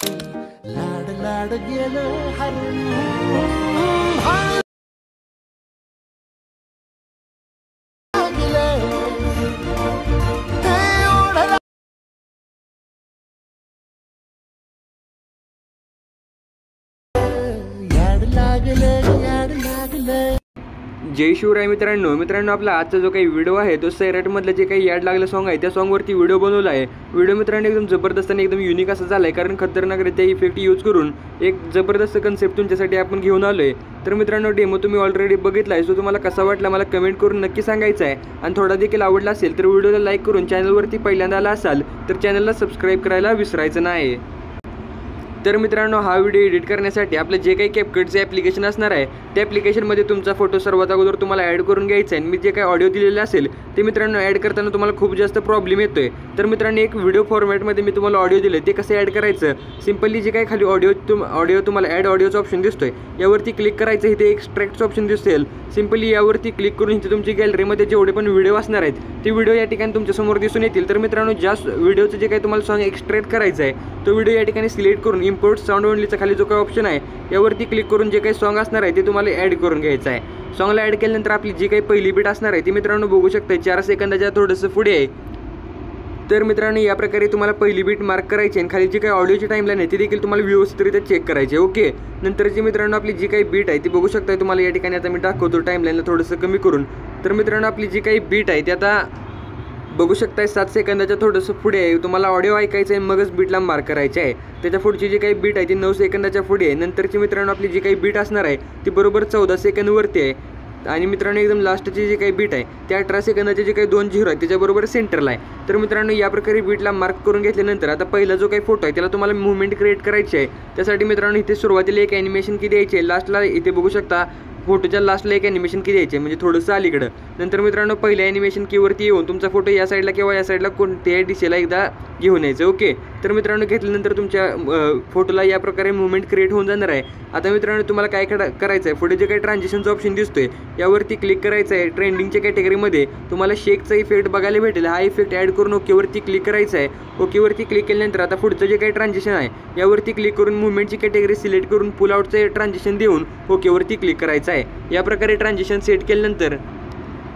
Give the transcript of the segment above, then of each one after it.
लाड लाड गेलं हरून जय शिवराय मित्रांनो आपला आजचा जो काही व्हिडिओ आहे तो सैराटमधलं जे काही याड लागलं सॉन्ग आहे त्या सॉन्गवरती व्हिडिओ बनवला आहे. व्हिडिओ मित्रांनो एकदम जबरदस्त आणि एकदम युनिक असं झालं आहे, कारण खतरनाकरित्या इफेक्ट यूज करून एक जबरदस्त कन्सेप्ट तुमच्यासाठी आपण घेऊन आलो आहे. तर मित्रांनो डेमो तुम्ही ऑलरेडी बघितला आहे, सो तुम्हाला कसा वाटला मला कमेंट करून नक्की सांगायचं आहे. आणि थोडा देखील आवडला असेल तर व्हिडिओला लाईक करून चॅनलवरती पहिल्यांदा आला असाल तर चॅनलला सबस्क्राईब करायला विसरायचं नाही. तर मित्रांनो हा व्हिडिओ एडिट करण्यासाठी आपलं जे काही कॅपकटचे ॲप्लिकेशन असणार आहे त्या ॲप्लिकेशनमध्ये तुमचा फोटो सर्वात अगोदर तुम्हाला ॲड करून घ्यायचा आहे. मी जे काही ऑडिओ दिलेले असेल ते मित्रांनो ॲड करताना तुम्हाला खूप जास्त प्रॉब्लेम येतोय. तर मित्रांनो एक व्हिडिओ फॉर्मॅटमध्ये मी तुम्हाला ऑडिओ दिले ते कसं ॲड करायचं, सिम्पली जे काही खाली ऑडिओ तुम्हाला ॲड ऑडिओचा ऑप्शन दिसतोय यावरती क्लिक करायचं. इथे एक्स्ट्रॅक्टचं ऑप्शन दिसेल, सिम्पली यावरती क्लिक करून इथे तुमची गॅलरीमध्ये जेवढे पण व्हिडिओ असणार आहेत ते व्हिडिओ या ठिकाणी तुमच्यासमोर दिसून येतील. तर मित्रांनो ज्या व्हिडिओचं जे काही तुम्हाला सॉन्ग एक्स्ट्रॅक्ट करायचं आहे तो व्हिडिओ या ठिकाणी सिलेक्ट करून इम्पोर्ट साऊंड ओनलीचा खाली जो काही ऑप्शन आहे यावरती क्लिक करून जे काही सॉन्ग असणार आहे ते तुम्हाला ॲड करून घ्यायचं आहे. सॉन्गला ॲड केल्यानंतर आपली जी काही पहिली बीट असणार आहे ती मित्रांनो बघू शकता 4 सेकंदाच्या थोडंसं पुढे आहे. तर मित्रांनो या प्रकारे तुम्हाला पहिली बीट मार्क करायची आणि खाली जी काही ऑडिओची टाईमलाईन आहे ती देखील तुम्हाला व्यवस्थितरित्या चेक करायची. ओके, नंतरची मित्रांनो आपली जी काही बीट आहे ती बघू शकता तुम्हाला या ठिकाणी. आता मी दाखवतो टाईमलाईनला थोडंसं कमी करून. तर मित्रांनो आपली जी काही बीट आहे ती आता बघू शकताय 7 सेकंदाच्या थोडंसं पुढे आहे. तुम्हाला ऑडिओ ऐकायचं आहे मगच बीटला मार्क करायचे आहे. त्याच्या पुढची जी काही बीट आहे ती 9 सेकंदाच्या पुढे आहे. नंतरची मित्रांनो आपली जी काही बीट असणार आहे ती बरोबर 14 सेकंदवरती आहे. आणि मित्रांनो एकदम लास्टची जी काही बीट आहे ते 18 सेकंदाचे जे काही 2 झिरो आहे त्याच्याबरोबर सेंटरला आहे. तर मित्रांनो या प्रकारे बीटला मार्क करून घेतल्यानंतर आता पहिला जो काही फोटो आहे त्याला तुम्हाला मुवमेंट क्रिएट करायची आहे. त्यासाठी मित्रांनो इथे सुरुवातीला एक ॲनिमेशन की द्यायची आहे, लास्टला इथे बघू शकता फोटोच्या लास्टला एक ॲनिमेशन की द्यायचे म्हणजे थोडंसं अलीकडं. नंतर मित्रांनो पहिल्या ॲनिमेशन कीवरती येऊन तुमचा फोटो या साईडला किंवा या साईडला कोणत्याही दिशेला एकदा घेऊन यायचं. ओके, तर मित्रांनो घेतल्यानंतर तुमच्या फोटोला या प्रकारे मुवमेंट क्रिएट होऊन जाणार आहे. आता मित्रांनो तुम्हाला काय करायचं आहे, पुढे जे काही ट्रान्झिशनचा ऑप्शन दिसतोय यावरती क्लिक करायचं आहे. ट्रेंडिंगच्या कॅटेगरीमध्ये तुम्हाला शेकचा इफेक्ट बघायला भेटेल, हा इफेक्ट ॲड करून ओकेवरती क्लिक करायचं आहे. ओकेवरती क्लिक केल्यानंतर आता पुढचं जे काही ट्रान्झिशन आहे यावरती क्लिक करून मुवमेंटची कॅटेगरी सिलेक्ट करून पुल आउटचं ट्रान्झिशन देऊन ओकेवरती क्लिक करायचं आहे. या प्रकारे ट्रान्झिशन सेट केल्यानंतर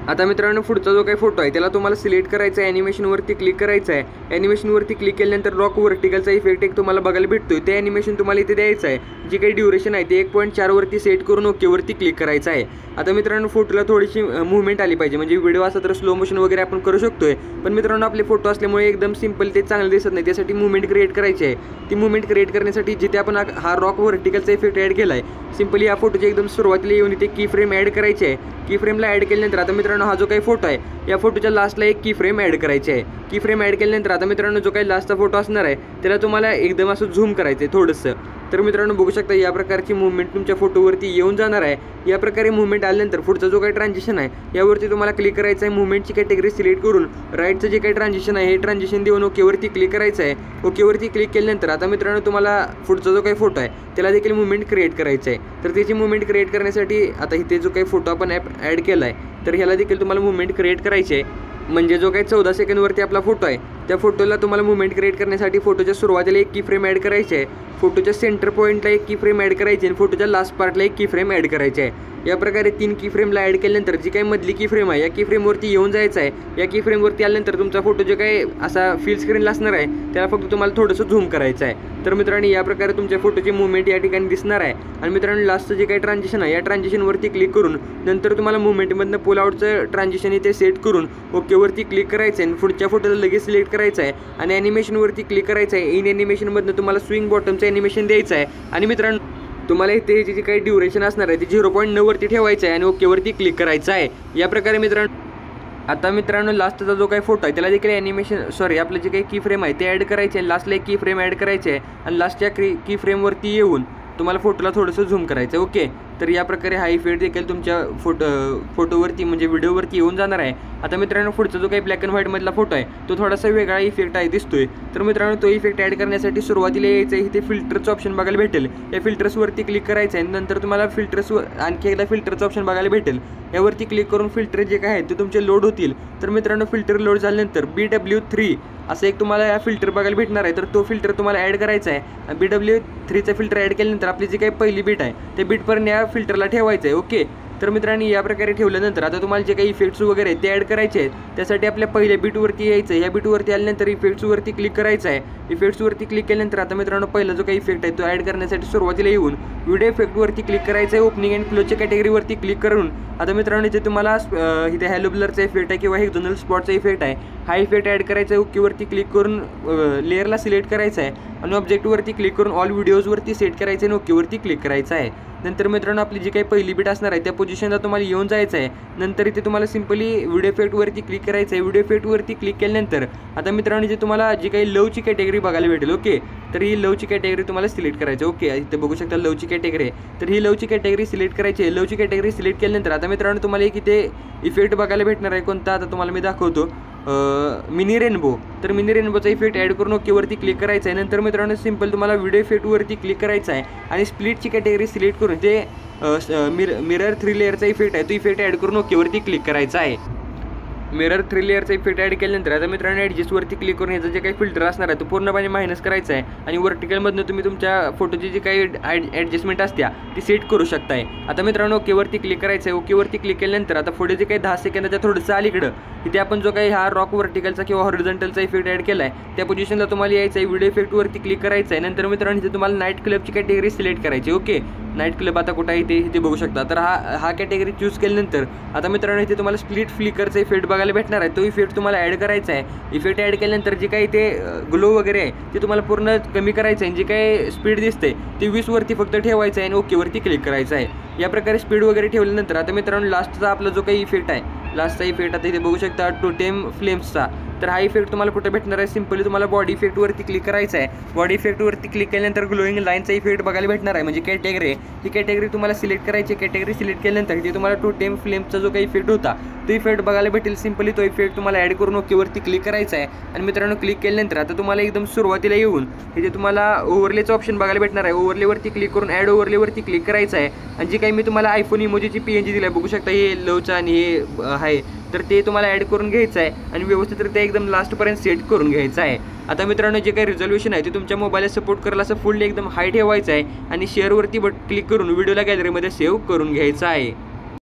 आता मित्रांनो पुढचा जो काही फोटो आहे त्याला तुम्हाला सिलेक्ट करायचा आहे, ॲनिमेशनवरती क्लिक करायचं आहे. ॲनिमेशनवरती क्लिक केल्यानंतर रॉक व्हर्टिकलचा इफेक्ट एक तुम्हाला बघायला भेटतोय, ते ॲनिमेशन तुम्हाला इथे द्यायचं आहे. जी काही ड्युरेशन आहे ते 1.4 वरती सेट करून ओकेवरती क्लिक करायचं आहे. आता मित्रांनो फोटोला थोडीशी मुवमेंट आली पाहिजे, म्हणजे व्हिडिओ असा तर स्लो मोशन वगैरे आपण करू शकतोय, पण मित्रांनो आपले फोटो असल्यामुळे एकदम सिंपल ते चांगलं दिसत नाही. त्यासाठी मुवमेंट क्रिएट करायची आहे. ती मुवमेंट क्रिएट करण्यासाठी जिथे आपण हा रॉक व्हर्टिकलचा इफेक्ट ॲड केला आहे, सिंपली या फोटोची एकदम सुरुवातीला येऊन इथे की फ्रेम ॲड करायची आहे. की फ्रेमला ॲड केल्यानंतर आता मित्रांनो हा जो काही फोटो आहे या फोटोच्या लास्टला एक की फ्रेम ॲड करायची आहे. की फ्रेम ॲड केल्यानंतर आता मित्रांनो जो काही लास्टचा फोटो असणार आहे त्याला तुम्हाला एकदम असं झूम करायचं आहे थोडंसं. तर मित्रांनो बघू शकता या प्रकारची मुवमेंट तुमच्या फोटोवरती येऊन जाणार आहे. या प्रकारे मुवमेंट आल्यानंतर पुढचा जो काही ट्रान्झिशन आहे यावरती तुम्हाला क्लिक करायचं आहे. मुवमेंटची कॅटेगरी सिलेक्ट करून राईटचं जे काही ट्रान्झिशन आहे हे ट्रान्झिशन देऊन ओकेवरती क्लिक करायचं आहे. ओकेवरती क्लिक केल्यानंतर आता मित्रांनो तुम्हाला पुढचा जो काही फोटो आहे त्याला देखील मुवमेंट क्रिएट करायचं आहे. तर त्याची मुवमेंट क्रिएट करण्यासाठी आता इथे जो काही फोटो आपण ॲड केला आहे तर ह्याला देखील तुम्हाला मुवमेंट क्रिएट करायची आहे. म्हणजे जो काही 14 सेकंदवरती आपला फोटो आहे त्या फोटोला तुम्हाला मुवमेंट क्रिएट करण्यासाठी फोटोच्या सुरुवातीला एक की फ्रेम ॲड करायची आहे, फोटोच्या सेंटर पॉईंटला एक की फ्रेम ॲड करायची आणि फोटोच्या लास्ट पार्टला एक की फ्रेम ॲड करायची आहे. या प्रकारे 3 की फ्रेमला ॲड केल्यानंतर जी काही मधली की फ्रेम आहे या की फ्रेमवरती येऊन जायचं आहे. या की फ्रेमवरती आल्यानंतर तुमचा फोटो जे काही असा फील स्क्रीनला असणार आहे त्याला फक्त तुम्हाला थोडंसं झूम करायचं आहे. तर मित्रांनो या प्रकारे तुमच्या फोटोची मुवमेंट या ठिकाणी दिसणार आहे. आणि मित्रांनो लास्टचं जे काही ट्रान्झिशन आहे या ट्रान्झिशनवरती क्लिक करून नंतर तुम्हाला मुवमेंटमधनं पुल आउटचं ट्रान्झिशन इथे सेट करून ओकेवरती क्लिक करायचं आहे आणि पुढच्या फोटोला लगेच सिलेक्ट करायचं आहे आणि ॲनिमेशनवरती क्लिक करायचं आहे. इन ॲनिमेशनमधनं तुम्हाला स्विंग बॉटमचं ॲनिमेशन द्यायचं आहे. आणि मित्रांनो तुम्हाला इथे जी काही ड्युरेशन असणार आहे ती 0.9 वरती ठेवायचं आहे आणि ओकेवरती क्लिक करायचं आहे. या प्रकारे मित्रांनो आता मित्रांनो लास्टचा जो काही फोटो आहे त्याला देखील ॲनिमेशन आपलं जे काही की फ्रेम आहे ते ॲड करायचे आहे. लास्टला एक की फ्रेम ॲड करायचे आहे आणि लास्टच्या की फ्रेमवरती येऊन तुम्हाला फोटोला थोडंसं झूम करायचं आहे. ओके, तर या प्रकारे हा इफेक्ट देखील तुमच्या फोटोवरती म्हणजे व्हिडिओवरती येऊन जाणार आहे. आता मित्रांनो पुढचा जो काही ब्लॅक अँड व्हाईटमधला फोटो आहे तो थोडासा वेगळा इफेक्ट आहे दिसतोय. तर मित्रांनो तो इफेक्ट ॲड करण्यासाठी सुरुवातीला यायचं आहे, इथे फिल्टरचं ऑप्शन बघायला भेटेल. या फिल्टर्सवरती क्लिक करायचं आहे. नंतर तुम्हाला फिल्टर्सवर आणखी एकदा फिल्टरचं ऑप्शन बघायला भेटेल. यावरती क्लिक करून फिल्टर जे काय आहे ते तुमचे लोड होतील. तर मित्रांनो फिल्टर लोड झाल्यानंतर BW3 असं एक तुम्हाला फिल्टर बघायला भेटणार आहे. तर तो फिल्टर तुम्हाला ॲड करायचा आहे. BW3चा फिल्टर ॲड केल्यानंतर आपली जी काही पहिली बीट आहे त्या बीटपर्यंत या फिल्टरला ठेवायचं आहे. ओके, तर मित्रांनो या प्रकारे ठेवल्यानंतर आता तुम्हाला जे काही इफेक्ट्स वगैरे आहेत ते ॲड करायचे आहेत. त्यासाठी आपल्या पहिल्या बीटवरती यायचं आहे. या बीटवरती आल्यानंतर इफेक्ट्सवरती क्लिक करायचं आहे. इफेक्ट्सवरती क्लिक केल्यानंतर आता मित्रांनो पहिला जो काही इफेक्ट आहे तो ॲड करण्यासाठी सुरुवातीला येऊन व्हिडिओ इफेक्टवरती क्लिक करायचं आहे. ओपनिंग अँड क्लोजच्या कॅटेगरीवरती क्लिक करून आता मित्रांनो इथे तुम्हाला इथे हॅलो ब्लरचा इफेक्ट आहे किंवा हेक्झोनल स्पॉटचा इफेक्ट आहे, हा इफेक्ट ॲड करायचा आहे. ओकेवरती क्लिक करून लेअरला सिलेक्ट करायचं आहे आणि ऑब्जेक्टवरती क्लिक करून ऑल व्हिडिओजवरती सेट करायचं आहे आणि ओकेवरती क्लिक करायचं आहे. नंतर मित्रांनो आपली जी काही पहिली बीट असणार आहे त्या पोझिशनला तुम्हाला येऊन जायचं आहे. नंतर इथे तुम्हाला सिम्पली व्हिडिओ इफेक्टवरती क्लिक करायचं आहे. व्हिडिओ इफेक्टवरती क्लिक केल्यानंतर आता मित्रांनो जे तुम्हाला जी काही लवची कॅटेगरी बघायला भेटेल. ओके, तर ही लवची कॅटेगरी तुम्हाला सिलेक्ट करायची. ओके, इथे बघू शकता लवची कॅटेगरी आहे. तर ही लवची कॅटेगरी सिलेक्ट करायची आहे. लवची कॅटेगरी सिलेक्ट केल्यानंतर आता मित्रांनो तुम्हाला एक इथे इफेक्ट बघायला भेटणार आहे. कोणता आता तुम्हाला मी दाखवतो, मिनी रेनबो. तर मिनी रेनबोचा इफेक्ट ॲड करून ओकेवरती क्लिक करायचं आहे. नंतर मित्रांनो सिम्पल तुम्हाला व्हिडिओ इफेक्टवरती क्लिक करायचं आहे आणि स्प्लिटची कॅटेगरी सिलेक्ट करून ते मिरर 3 लेअरचा इफेक्ट आहे तो इफेक्ट ॲड करून ओकेवरती क्लिक करायचा आहे. मिरर 3 लेअरचा इफेक्ट ॲड केल्यानंतर आता मित्रांनो ॲडजस्टवरती क्लिक करून याचं जे काही फिल्टर असणार आहे तो पूर्णपणे मायनस करायचा आहे आणि वर्टिकलमधनं तुम्ही तुमच्या फोटोची जी काही ॲडजस्टमेंट असत्या ती सेट करू शकताय. आता मित्रांनो ओकेवरती क्लिक करायचं आहे. ओकेवरती क्लिक केल्यानंतर आता पुढे जे काही 10 सेकंदाच्या थोडंसं अलीकडं इथे आपण जो काही हा रॉक वर्टिकलचा किंवा हॉरिझॉन्टलचा इफेक्ट ॲड केला आहे त्या पोझिशनला तुम्हाला यायचं आहे. व्हिडिओ इफेक्टवरती क्लिक करायचं आहे. नंतर मित्रांनो इथे तुम्हाला नाईट क्लबची कॅटेगरी सिलेक्ट करायची. ओके, नाईट क्लब आता कुठं आहे इथे बघू शकता. तर हा कॅटेगरी चूज केल्यानंतर आता मित्रांनो इथे तुम्हाला स्प्लिट फ्लिकरचा इफेक्ट बघायला भेटणार आहे. तो इफेक्ट तुम्हाला ॲड करायचा आहे. इफेक्ट ॲड केल्यानंतर जे काही ते ग्लो वगैरे आहे ते तुम्हाला पूर्ण कमी करायचं आहे. जे काही स्पीड दिसते ते 20वरती फक्त ठेवायचं आहे आणि ओकेवरती क्लिक करायचं आहे. या प्रकारे स्पीड वगैरे ठेवल्यानंतर आता मित्रांनो लास्टचा आपला जो काही इफेक्ट आहे, लास्टचा इफेक्ट आता इथे बघू शकता टोटेम फ्लेम्सचा. तर हा इफेक्ट तुम्हाला कुठे भेटणार आहे, सिम्पली तुम्हाला बॉडी इफेक्टवरती क्लिक करायचं आहे. बॉडी इफेक्टवरती क्लिक केल्यानंतर ग्लोईंग लाईनचा इफेक्ट बघायला भेटणार आहे म्हणजे कॅटेगरी. ही कॅटेगरी तुम्हाला सिलेक्ट करायची. कॅटेगरी सिलेक्ट केल्यानंतर इथे तुम्हाला टोटेम फ्लेम्सचा जो काही इफेक्ट होता तो इफेक्ट बघायला भेटेल. सिम्पली तो इफेक्ट तुम्हाला ॲड करून ओकेवरती क्लिक करायचा आहे आणि मित्रांनो क्लिक केल्यानंतर आता तुम्हाला एकदम सुरुवातीला येऊन इथे तुम्हाला ओव्हरलेचा ऑप्शन बघायला भेटणार आहे. ओव्हरलेवरती क्लिक करून ॲड ओव्हरलेवरती क्लिक करायचं आहे आणि जे काही मी तुम्हाला आयफोन इमोजीची PNG दिली आहे बघू शकता, हे लवचा आणि हे आहे, तर ते तुम्हाला ॲड करून घ्यायचं आहे आणि व्यवस्थितरित्या एकदम लास्टपर्यंत सेट करून घ्यायचं आहे. आता मित्रांनो जे काही रिझॉल्युशन आहे ते तुमच्या मोबाईलला सपोर्ट करायला असं फुल्ली एकदम हाय ठेवायचं आहे आणि शेअरवरती क्लिक करून व्हिडिओला गॅलरीमध्ये सेव्ह करून घ्यायचं आहे.